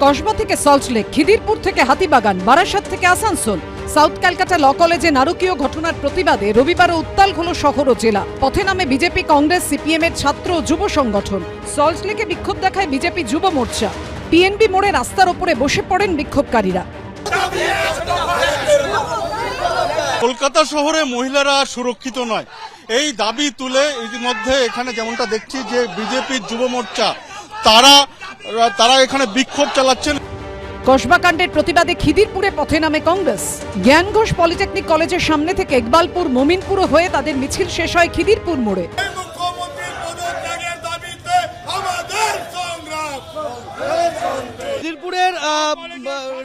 কসবা থেকে সল্টলেক, খিদিরপুর থেকে হাতিবাগান, বারাসাত থেকে আসানসোল, সাউথ ক্যালকাটা ল কলেজে নারকীয় ঘটনার প্রতিবাদে রবিবারও উত্তাল হল শহর ও জেলা। পথে নামে বিজেপি, কংগ্রেস, সিপিএম এর ছাত্র ও যুব সংগঠন। সল্টলেকে বিক্ষোভ দেখায় বিজেপি যুব মোর্চা। পিএনবি মোড়ে রাস্তার ওপরে বসে পড়েন বিক্ষোভকারীরা। কলকাতা শহরে মহিলারা সুরক্ষিত নয়, এই দাবি তুলে ইতিমধ্যে এখানে যেমনটা দেখছি যে বিজেপির যুব মোর্চা তারা এখানে বিক্ষোভ চালাচ্ছেন। কসবা কাণ্ডের প্রতিবাদে খিদিরপুরে পথে নামে কংগ্রেস। জ্ঞান ঘোষ পলিটেকনিক কলেজের সামনে থেকে ইকবালপুর, মমিনপুর হয়ে তাদের মিছিল শেষ হয় খিদিরপুর মোড়ে। খিদিরপুরের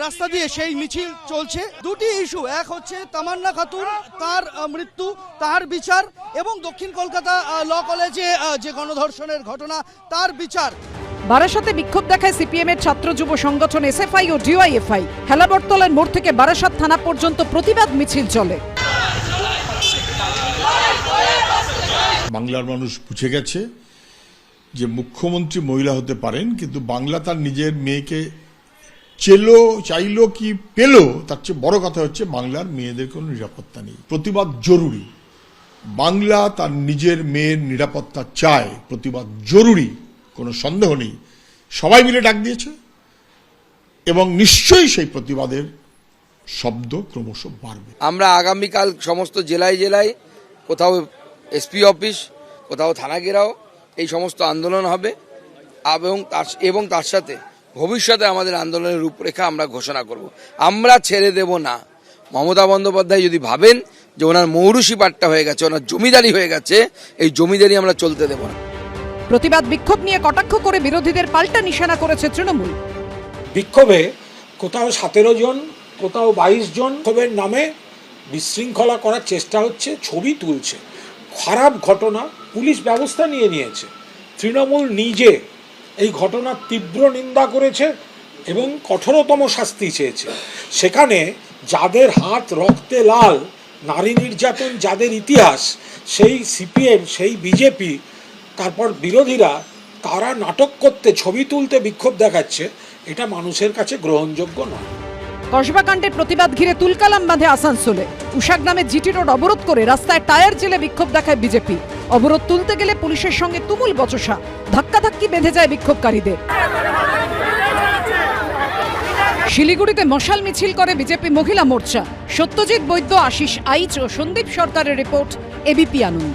রাস্তা দিয়ে সেই মিছিল চলছে। দুটি ইস্যু, এক হচ্ছে তামান্না খাতুন, তার মৃত্যু, তার বিচার, এবং দক্ষিণ কলকাতা ল কলেজে যে গণধর্ষণের ঘটনা, তার বিচার। বারাসাতে বিক্ষোভ দেখায় সিপিএম এর ছাত্র যুব সংগঠন এসএফআই ও ডিওয়াইএফআই। হেলাবরতলার মোড় থেকে বারাসাত থানা পর্যন্ত প্রতিবাদ মিছিল চলে। বাংলার মানুষ বুঝে গেছে যে মুখ্যমন্ত্রী মহিলা হতে পারেন, কিন্তু বাংলা তার নিজের মেয়েকে চাইলো কি পেল, তার চেয়ে বড় কথা হচ্ছে বাংলার মেয়েদের কোনো নিরাপত্তা নেই। প্রতিবাদ জরুরি, বাংলা তার নিজের মেয়ের নিরাপত্তা চায়, প্রতিবাদ জরুরি, কোনো সন্দেহ নেই। সবাই মিলে ডাক দিয়েছে এবং নিশ্চয়ই সেই প্রতিবাদের শব্দ ক্রমশ বাড়বে। আমরা আগামীকাল সমস্ত জেলায় জেলায়, কোথাও এসপি অফিস, কোথাও থানা ঘেরাও, এই সমস্ত আন্দোলন হবে এবং তার সাথে ভবিষ্যতে আমাদের আন্দোলনের রূপরেখা আমরা ঘোষণা করব। আমরা ছেড়ে দেব না। মমতা বন্দ্যোপাধ্যায় যদি ভাবেন যে ওনার মৌরুষি পাট্টা হয়ে গেছে, ওনার জমিদারি হয়ে গেছে, এই জমিদারি আমরা চলতে দেব না। প্রতিবাদ বিক্ষোভ নিয়ে কটাক্ষ করে বিরোধীদের পাল্টা নিশানা করেছে তৃণমূল। বিক্ষোভে কোথাও 17 জন, কোথাও 22 জন বিক্ষোভের নামে বিশৃঙ্খলা করার চেষ্টা হচ্ছে, ছবি তুলছে। খারাপ ঘটনা, পুলিশ ব্যবস্থা নিয়েছে। তৃণমূল নিজে এই ঘটনার তীব্র নিন্দা করেছে এবং কঠোরতম শাস্তি চেয়েছে। সেখানে যাদের হাত রক্তে লাল, নারী নির্যাতন যাদের ইতিহাস, সেই সিপিএম, সেই বিজেপি, তারপর বিরোধীরা, তারা নাটক করতে, ছবি তুলতে বিক্ষোভ দেখাচ্ছে। এটা মানুষের কাছে গ্রহণযোগ্য নয়। কসবা কাণ্ডের প্রতিবাদ ঘিরে তুলকালাম বাঁধে আসানসোলে। উষাগ্রামে জিটি রোড অবরোধ করে রাস্তায় টায়ার জেলে বিক্ষোভ দেখায় বিজেপি। অবরোধ তুলতে গেলে পুলিশের সঙ্গে তুমুল বচসা, ধাক্কাধাক্কি বেঁধে যায় বিক্ষোভকারীদের। শিলিগুড়িতে মশাল মিছিল করে বিজেপি মহিলা মোর্চা। সত্যজিৎ বৈদ্য, আশিস আইচ ও সন্দীপ সরকারের রিপোর্ট, এবিপি আনন্দ।